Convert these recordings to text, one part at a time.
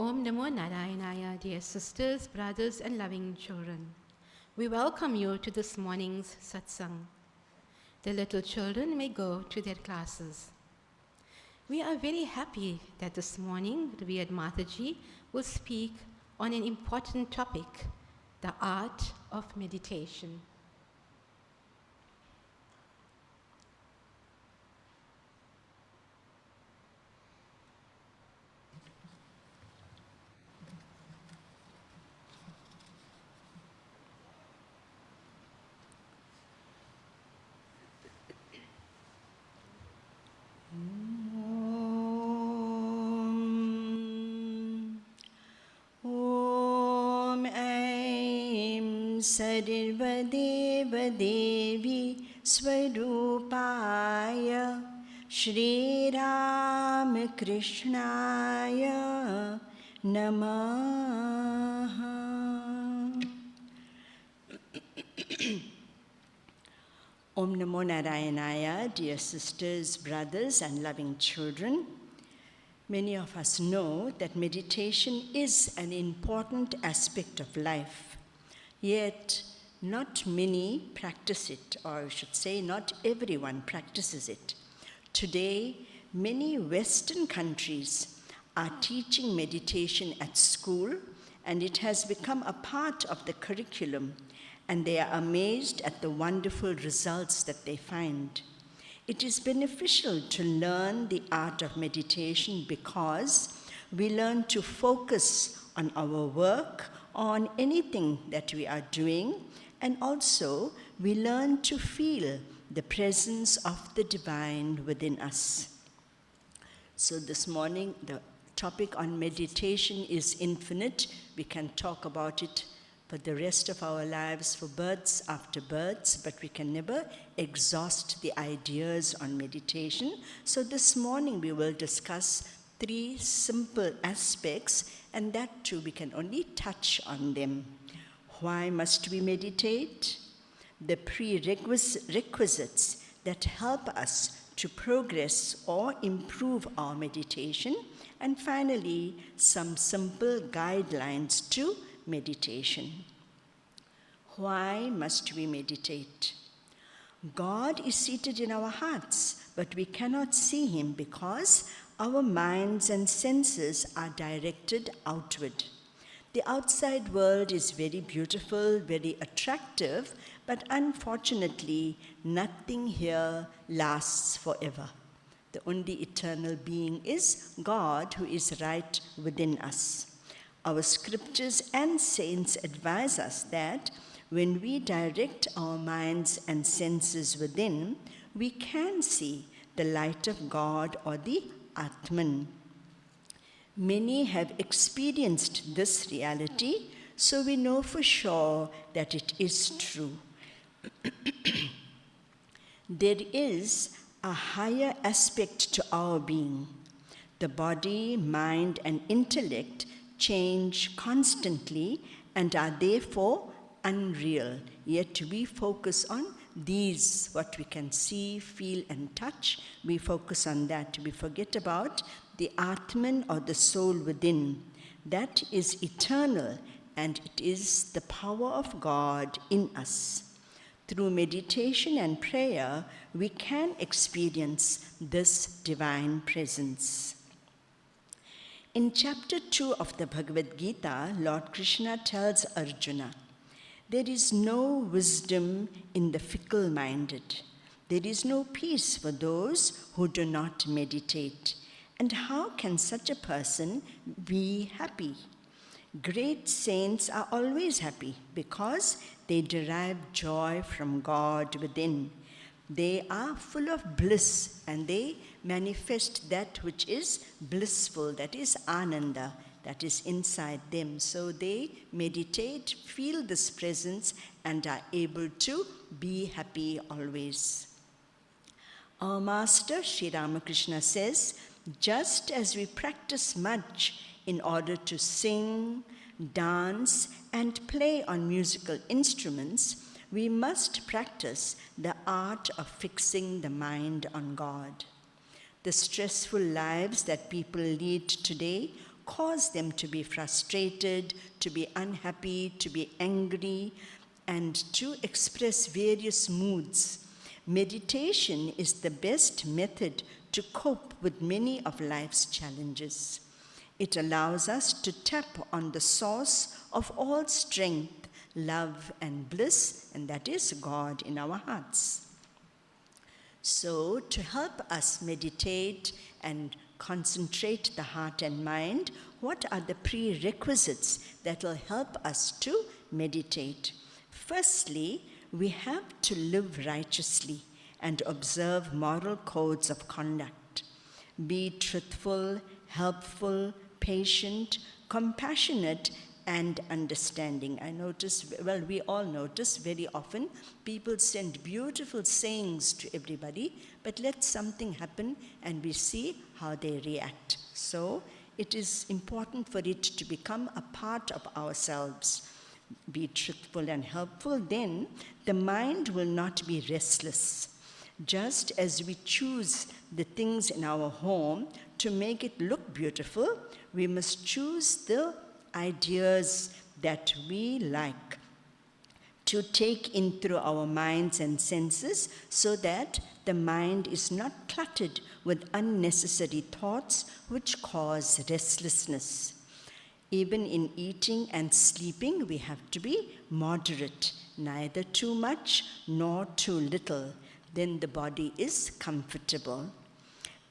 Om Namo Narayanaya, dear sisters, brothers, and loving children. We welcome you to this morning's satsang. The little children may go to their classes. We are very happy that this morning Revered Mataji will speak on an important topic, the art of meditation. सर्वदेवदेवी स्वरूपाय श्रीरामकृष्णाय नमः. Om Namo Narayanaya, dear sisters, brothers, and loving children. Many of us know that meditation is an important aspect of life. Yet, not many practice it, or I should say, not everyone practices it. Today, many Western countries are teaching meditation at school, and it has become a part of the curriculum, and they are amazed at the wonderful results that they find. It is beneficial to learn the art of meditation because we learn to focus on our work, on anything that we are doing, and also we learn to feel the presence of the divine within us. So this morning, the topic on meditation is infinite. We can talk about it for the rest of our lives, for births after births, but we can never exhaust the ideas on meditation. So this morning we will discuss 3 simple aspects, and that too we can only touch on them. Why must we meditate? The prerequisites that help us to progress or improve our meditation, and finally some simple guidelines to meditation. Why must we meditate? God is seated in our hearts, but we cannot see him because our minds and senses are directed outward. The outside world is very beautiful, very attractive, but unfortunately, nothing here lasts forever. The only eternal being is God, who is right within us. Our scriptures and saints advise us that when we direct our minds and senses within, we can see the light of God, or the Atman. Many have experienced this reality, so we know for sure that it is true. There is a higher aspect to our being. The body, mind, and intellect change constantly and are therefore unreal. Yet we focus on these, what we can see, feel, and touch. We focus on that. We forget about the Atman, or the soul within. That is eternal, and it is the power of God in us. Through meditation and prayer, we can experience this divine presence. In chapter 2 of the Bhagavad Gita, Lord Krishna tells Arjuna, there is no wisdom in the fickle-minded. There is no peace for those who do not meditate. And how can such a person be happy? Great saints are always happy because they derive joy from God within. They are full of bliss, and they manifest that which is blissful, that is Ananda, that is inside them. So they meditate, feel this presence, and are able to be happy always. Our Master, Sri Ramakrishna, says, just as we practice much in order to sing, dance, and play on musical instruments, we must practice the art of fixing the mind on God. The stressful lives that people lead today cause them to be frustrated, to be unhappy, to be angry, and to express various moods. Meditation is the best method to cope with many of life's challenges. It allows us to tap on the source of all strength, love, and bliss, and that is God in our hearts. So, to help us meditate and concentrate the heart and mind, what are the prerequisites that will help us to meditate? Firstly, we have to live righteously and observe moral codes of conduct. Be truthful, helpful, patient, compassionate, and understanding. We all notice very often people send beautiful sayings to everybody, but let something happen and we see how they react. So it is important for it to become a part of ourselves. Be truthful and helpful, then the mind will not be restless. Just as we choose the things in our home to make it look beautiful, we must choose the ideas that we like to take in through our minds and senses so that the mind is not cluttered with unnecessary thoughts which cause restlessness. Even in eating and sleeping, we have to be moderate, neither too much nor too little. Then the body is comfortable.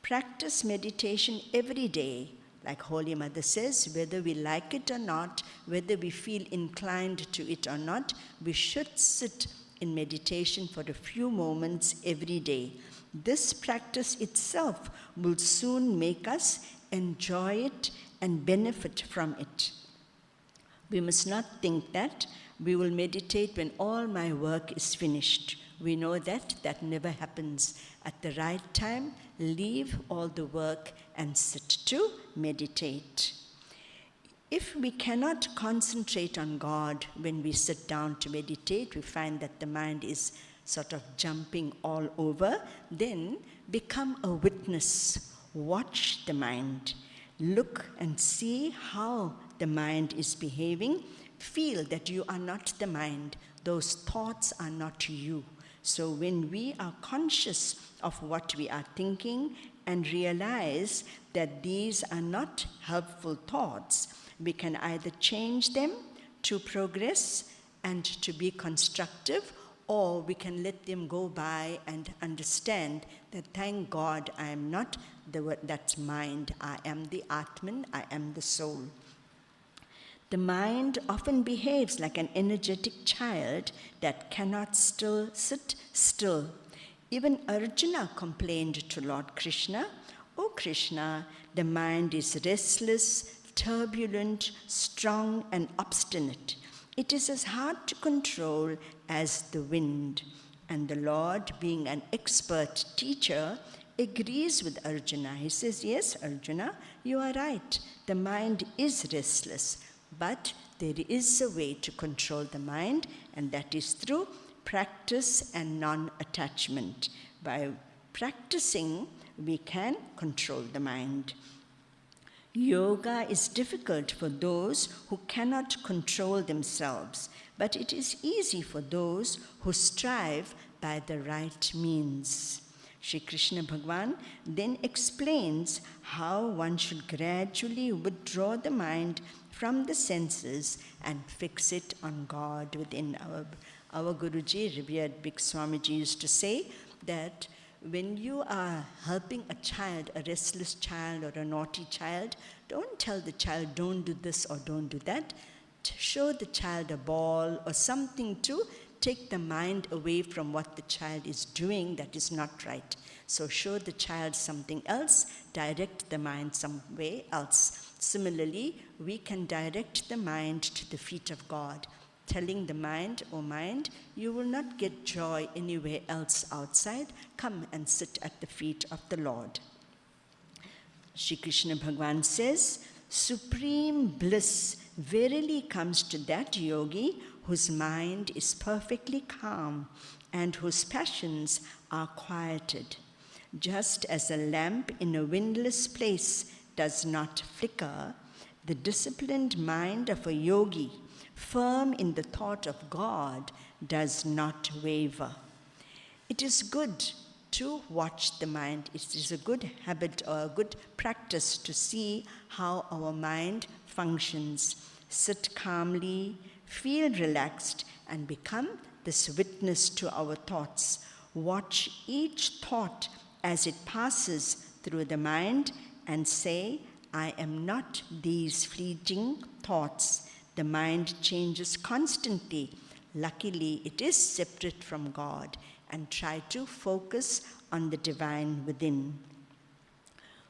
Practice meditation every day. Like Holy Mother says, whether we like it or not, whether we feel inclined to it or not, we should sit in meditation for a few moments every day. This practice itself will soon make us enjoy it and benefit from it. We must not think that we will meditate when all my work is finished. We know that that never happens. At the right time, leave all the work and sit to meditate. If we cannot concentrate on God when we sit down to meditate, we find that the mind is sort of jumping all over, then become a witness. Watch the mind. Look and see how the mind is behaving. Feel that you are not the mind. Those thoughts are not you. So when we are conscious of what we are thinking and realize that these are not helpful thoughts, we can either change them to progress and to be constructive, or we can let them go by and understand that, thank God, I am not that mind. I am the Atman, I am the soul. The mind often behaves like an energetic child that cannot sit still. Even Arjuna complained to Lord Krishna, "O Krishna, the mind is restless, turbulent, strong, and obstinate. It is as hard to control as the wind." And the Lord, being an expert teacher, agrees with Arjuna. He says, "Yes, Arjuna, you are right. The mind is restless. But there is a way to control the mind, and that is through practice and non-attachment. By practicing, we can control the mind. Yoga is difficult for those who cannot control themselves, but it is easy for those who strive by the right means. Shri Krishna Bhagavan then explains how one should gradually withdraw the mind from the senses and fix it on God within. Our Guruji, revered Big Swamiji, used to say that when you are helping a child, a restless child or a naughty child, don't tell the child, don't do this or don't do that. Show the child a ball or something to take the mind away from what the child is doing that is not right. So show the child something else, direct the mind some way else. Similarly, we can direct the mind to the feet of God, telling the mind, "Oh mind, you will not get joy anywhere else outside. Come and sit at the feet of the Lord." Shri Krishna Bhagavan says, "Supreme bliss verily comes to that yogi whose mind is perfectly calm and whose passions are quieted. Just as a lamp in a windless place does not flicker, The disciplined mind of a yogi, firm in the thought of God, does not waver. It is good to watch the mind. It is a good habit or a good practice to see how our mind functions. Sit calmly, feel relaxed, and become this witness to our thoughts. Watch each thought as it passes through the mind and say, I am not these fleeting thoughts. The mind changes constantly. Luckily, it is separate from God, and try to focus on the divine within.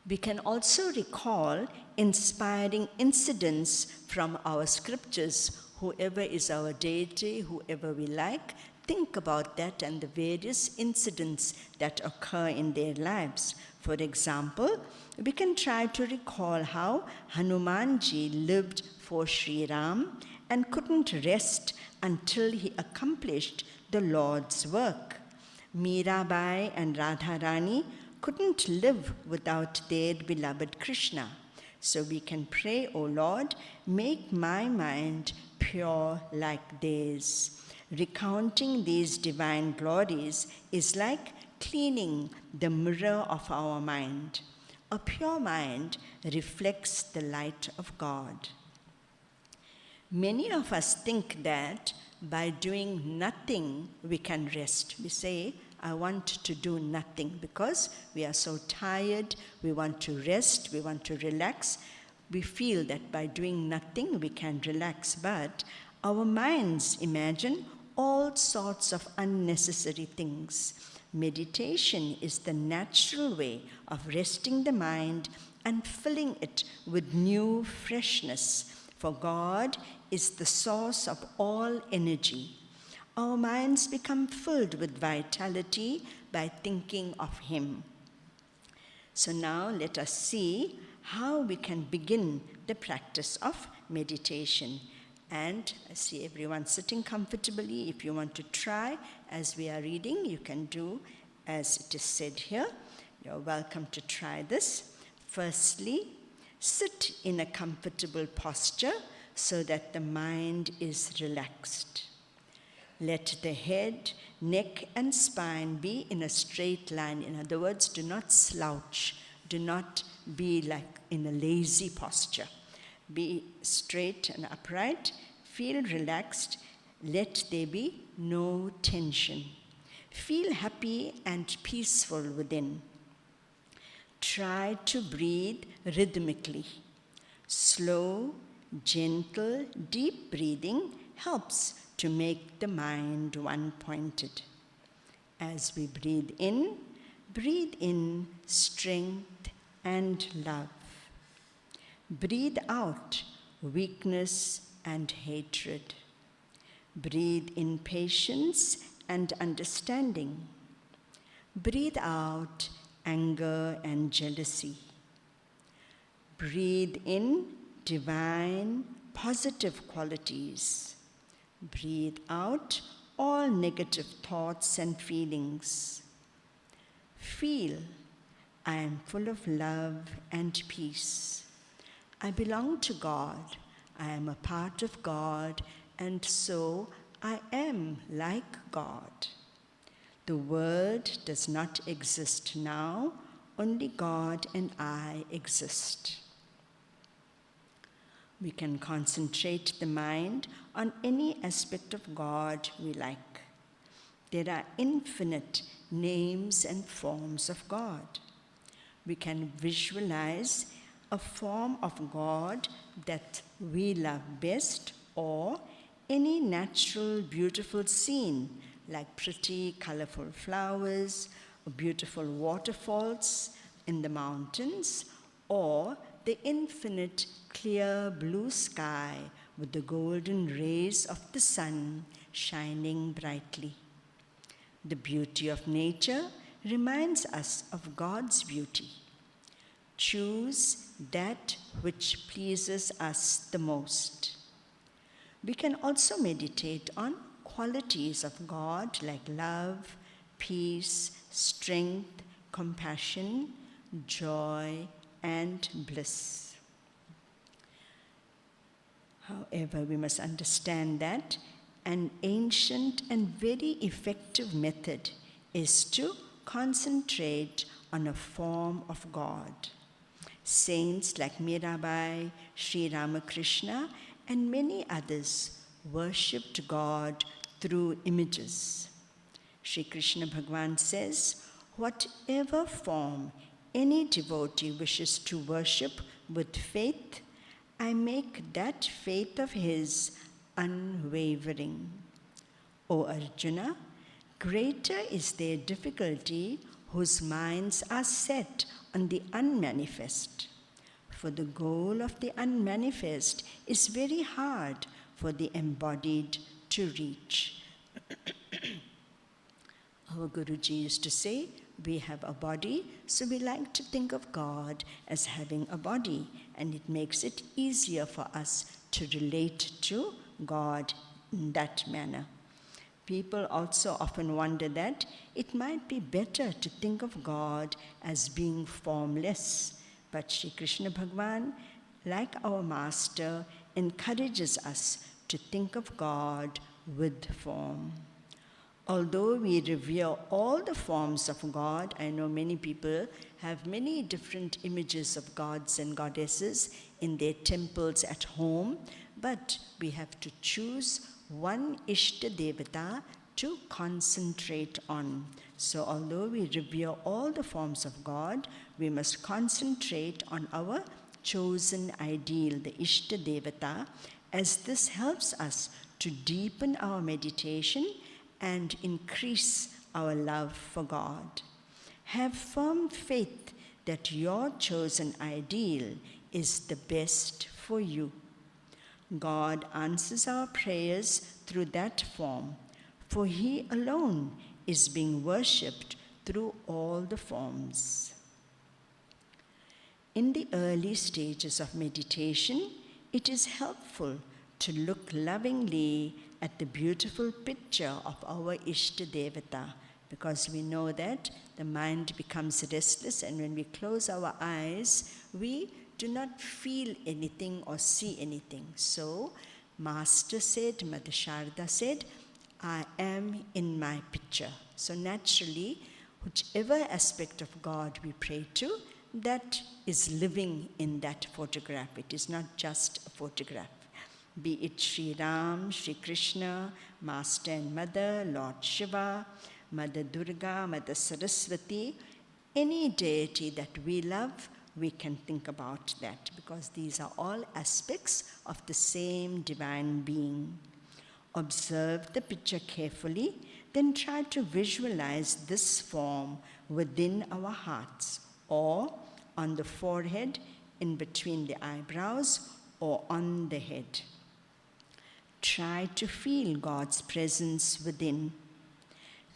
We can also recall inspiring incidents from our scriptures. Whoever is our deity, whoever we like, think about that and the various incidents that occur in their lives. For example, we can try to recall how Hanumanji lived for Sri Ram and couldn't rest until he accomplished the Lord's work. Mirabai and Radharani couldn't live without their beloved Krishna. So we can pray, O Lord, make my mind pure like theirs. Recounting these divine glories is like cleaning the mirror of our mind. A pure mind reflects the light of God. Many of us think that by doing nothing we can rest. We say, I want to do nothing because we are so tired, we want to rest, we want to relax. We feel that by doing nothing we can relax, but our minds imagine all sorts of unnecessary things. Meditation is the natural way of resting the mind and filling it with new freshness, for God is the source of all energy. Our minds become filled with vitality by thinking of Him. So now let us see how we can begin the practice of meditation. And I see everyone sitting comfortably. If you want to try as we are reading, you can do as it is said here. You're welcome to try this. Firstly, sit in a comfortable posture so that the mind is relaxed. Let the head, neck, and spine be in a straight line. In other words, do not slouch. Do not be like in a lazy posture. Be straight and upright. Feel relaxed. Let there be no tension. Feel happy and peaceful within. Try to breathe rhythmically. Slow, gentle, deep breathing helps to make the mind one-pointed. As we breathe in strength and love. Breathe out weakness and hatred. Breathe in patience and understanding. Breathe out anger and jealousy. Breathe in divine, positive qualities. Breathe out all negative thoughts and feelings. Feel, I am full of love and peace. I belong to God. I am a part of God, and so I am like God. The world does not exist now, only God and I exist. We can concentrate the mind on any aspect of God we like. There are infinite names and forms of God. We can visualize a form of God that we love best, or any natural, beautiful scene like pretty, colorful flowers, or beautiful waterfalls in the mountains, or the infinite clear blue sky with the golden rays of the sun shining brightly. The beauty of nature reminds us of God's beauty. Choose that which pleases us the most. We can also meditate on qualities of God like love, peace, strength, compassion, joy, and bliss. However, we must understand that an ancient and very effective method is to concentrate on a form of God. Saints like Mirabai, Sri Ramakrishna, and many others worshipped God through images. Sri Krishna Bhagavan says, whatever form any devotee wishes to worship with faith, I make that faith of his unwavering. O Arjuna, greater is their difficulty whose minds are set on the unmanifest. For the goal of the unmanifest is very hard for the embodied to reach. Our Guruji used to say, we have a body, so we like to think of God as having a body, and it makes it easier for us to relate to God in that manner. People also often wonder that it might be better to think of God as being formless, but Sri Krishna Bhagavan, like our Master, encourages us to think of God with form. Although we revere all the forms of God, I know many people have many different images of gods and goddesses in their temples at home, but we have to choose one Ishta Devata to concentrate on. So although we revere all the forms of God, we must concentrate on our chosen ideal, the Ishta Devata, as this helps us to deepen our meditation and increase our love for God. Have firm faith that your chosen ideal is the best for you. God answers our prayers through that form, for He alone is being worshipped through all the forms. In the early stages of meditation, it is helpful to look lovingly at the beautiful picture of our Ishta Devata, because we know that the mind becomes restless, and when we close our eyes, we do not feel anything or see anything. So, Master said, Mother Sharda said, I am in my picture. So naturally, whichever aspect of God we pray to, that is living in that photograph. It is not just a photograph. Be it Sri Ram, Sri Krishna, Master and Mother, Lord Shiva, Mother Durga, Mother Saraswati, any deity that we love, we can think about that, because these are all aspects of the same divine being. Observe the picture carefully, then try to visualize this form within our hearts, or on the forehead, in between the eyebrows, or on the head. Try to feel God's presence within.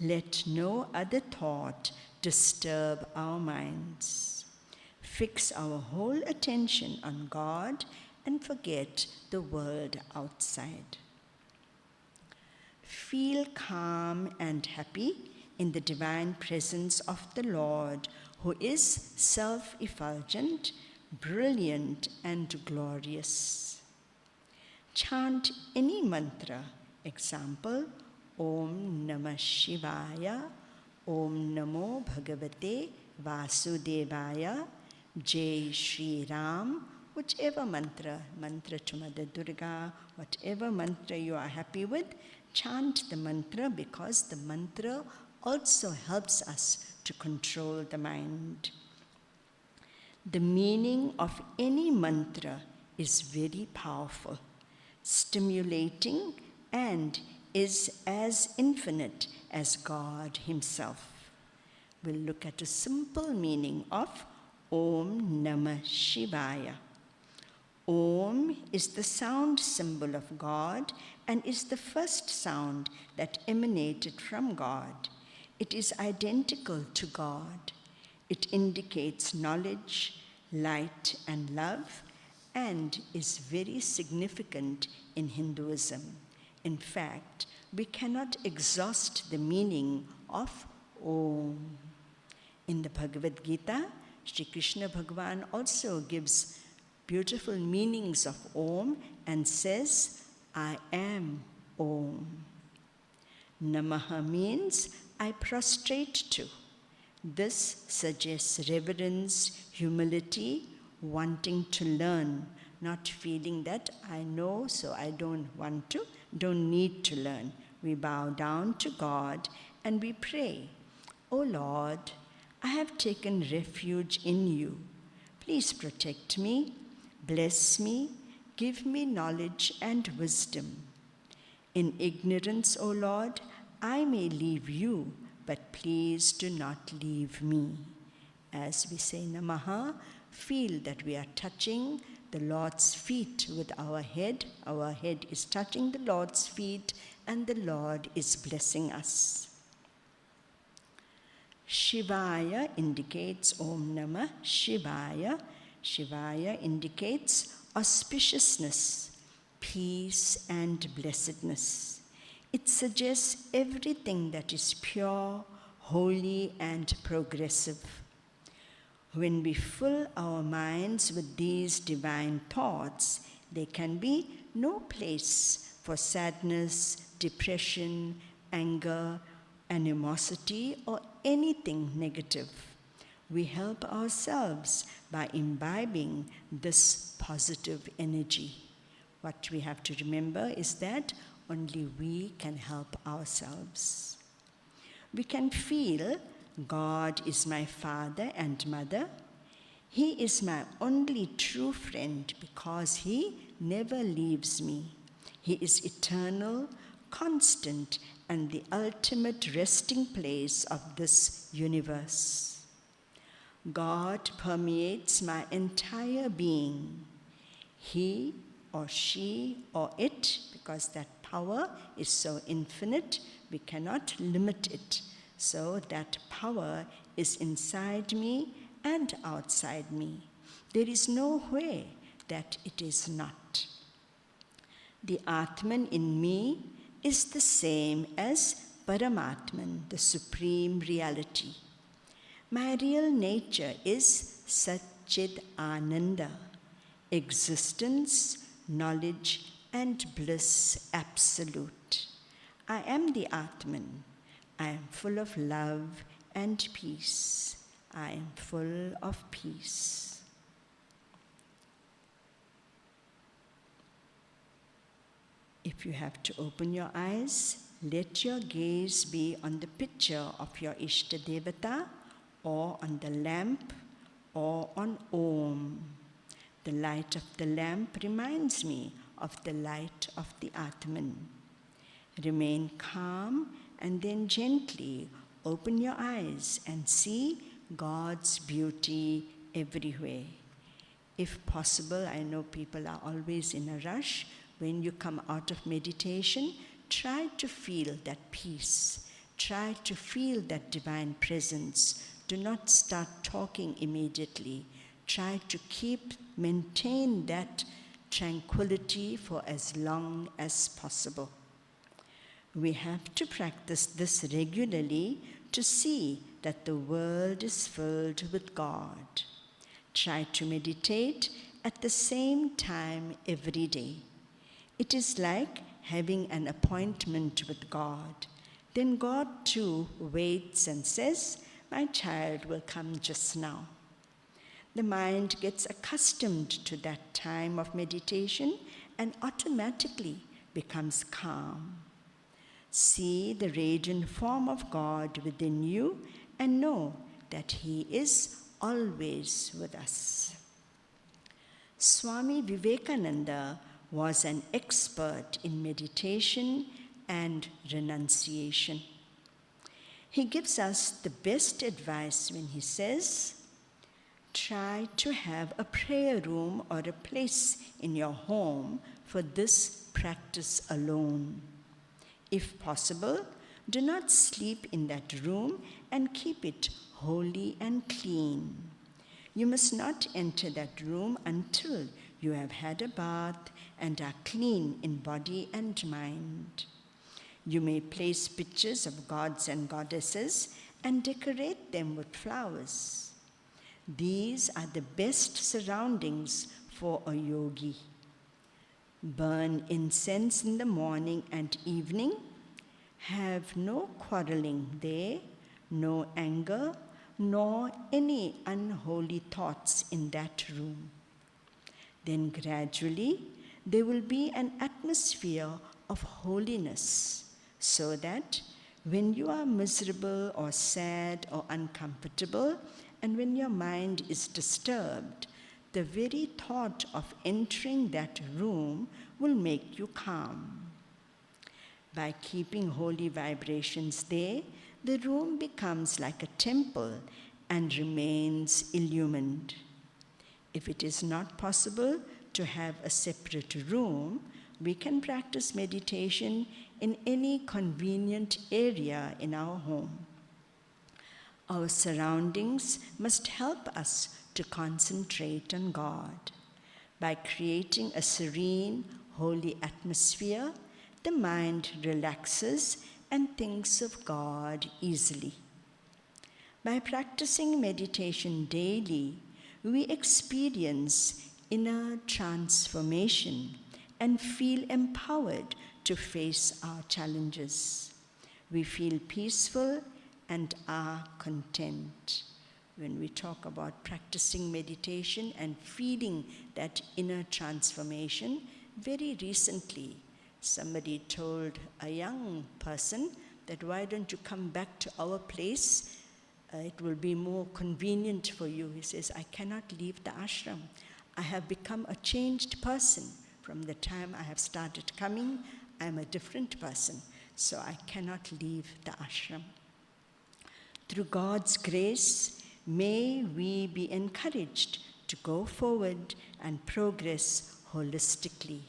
Let no other thought disturb our minds. Fix our whole attention on God and forget the world outside. Feel calm and happy in the divine presence of the Lord, who is self-effulgent, brilliant, and glorious. Chant any mantra, example, Om Namah Shivaya, Om Namo Bhagavate Vasudevaya, Jai Shri Ram, whichever mantra to Mother Durga, whatever mantra you are happy with, chant the mantra, because the mantra also helps us to control the mind. The meaning of any mantra is very powerful, stimulating, and is as infinite as God Himself. We'll look at a simple meaning of Om Namah Shivaya. Om is the sound symbol of God and is the first sound that emanated from God. It is identical to God. It indicates knowledge, light, and love, and is very significant in Hinduism. In fact, we cannot exhaust the meaning of Om. In the Bhagavad Gita, Sri Krishna Bhagavan also gives beautiful meanings of Om, and says, I am Om. Namaha means I prostrate to. This suggests reverence, humility, wanting to learn, not feeling that I know, so I don't need to learn. We bow down to God and we pray, O Lord, I have taken refuge in you. Please protect me, bless me, give me knowledge and wisdom. In ignorance, O Lord, I may leave you, but please do not leave me. As we say Namaha, feel that we are touching the Lord's feet with our head. Our head is touching the Lord's feet, and the Lord is blessing us. Shivaya indicates Om Namah Shivaya. Shivaya indicates auspiciousness, peace, and blessedness. It suggests everything that is pure, holy, and progressive. When we fill our minds with these divine thoughts, there can be no place for sadness, depression, anger, animosity, or anything negative. We help ourselves by imbibing this positive energy. What we have to remember is that only we can help ourselves. We can feel God is my father and mother. He is my only true friend because He never leaves me. He is eternal, constant, and the ultimate resting place of this universe. God permeates my entire being. He or she or it, because that power is so infinite, we cannot limit it. So that power is inside me and outside me. There is no way that it is not. The Atman in me is the same as Paramatman, the Supreme Reality. My real nature is Satchid Ananda, existence, knowledge, and bliss absolute. I am the Atman. I am full of love and peace. I am full of peace. If you have to open your eyes, let your gaze be on the picture of your Ishta Devata, or on the lamp, or on Om. The light of the lamp reminds me of the light of the Atman. Remain calm and then gently open your eyes and see God's beauty everywhere. If possible, I know people are always in a rush. When you come out of meditation, try to feel that peace. Try to feel that divine presence. Do not start talking immediately. Try to maintain that tranquility for as long as possible. We have to practice this regularly to see that the world is filled with God. Try to meditate at the same time every day. It is like having an appointment with God. Then God too waits and says, "My child will come just now." The mind gets accustomed to that time of meditation and automatically becomes calm. See the radiant form of God within you and know that He is always with us. Swami Vivekananda was an expert in meditation and renunciation. He gives us the best advice when he says, try to have a prayer room or a place in your home for this practice alone. If possible, do not sleep in that room and keep it holy and clean. You must not enter that room until you have had a bath and are clean in body and mind. You may place pictures of gods and goddesses and decorate them with flowers. These are the best surroundings for a yogi. Burn incense in the morning and evening. Have no quarreling there, no anger, nor any unholy thoughts in that room. Then gradually there will be an atmosphere of holiness, so that when you are miserable or sad or uncomfortable, and when your mind is disturbed, the very thought of entering that room will make you calm. By keeping holy vibrations there, the room becomes like a temple and remains illumined. If it is not possible to have a separate room, we can practice meditation in any convenient area in our home. Our surroundings must help us to concentrate on God. By creating a serene, holy atmosphere, the mind relaxes and thinks of God easily. By practicing meditation daily, we experience inner transformation and feel empowered to face our challenges. We feel peaceful and are content. When we talk about practicing meditation and feeling that inner transformation, very recently, somebody told a young person that, why don't you come back to our place? It will be more convenient for you. He says, I cannot leave the ashram. I have become a changed person. From the time I have started coming, I am a different person. So I cannot leave the ashram. Through God's grace, may we be encouraged to go forward and progress holistically.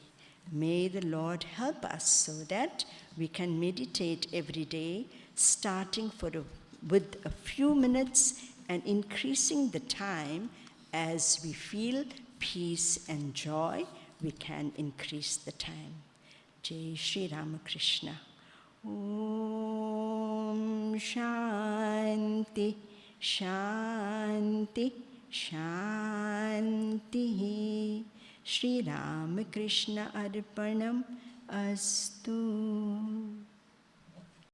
May the Lord help us so that we can meditate every day, starting with a few minutes and increasing the time. As we feel peace and joy, we can increase the time. Jai Shri Ramakrishna. Om Shanti, Shanti, Shanti. Shri Ramakrishna Arpanam Astu.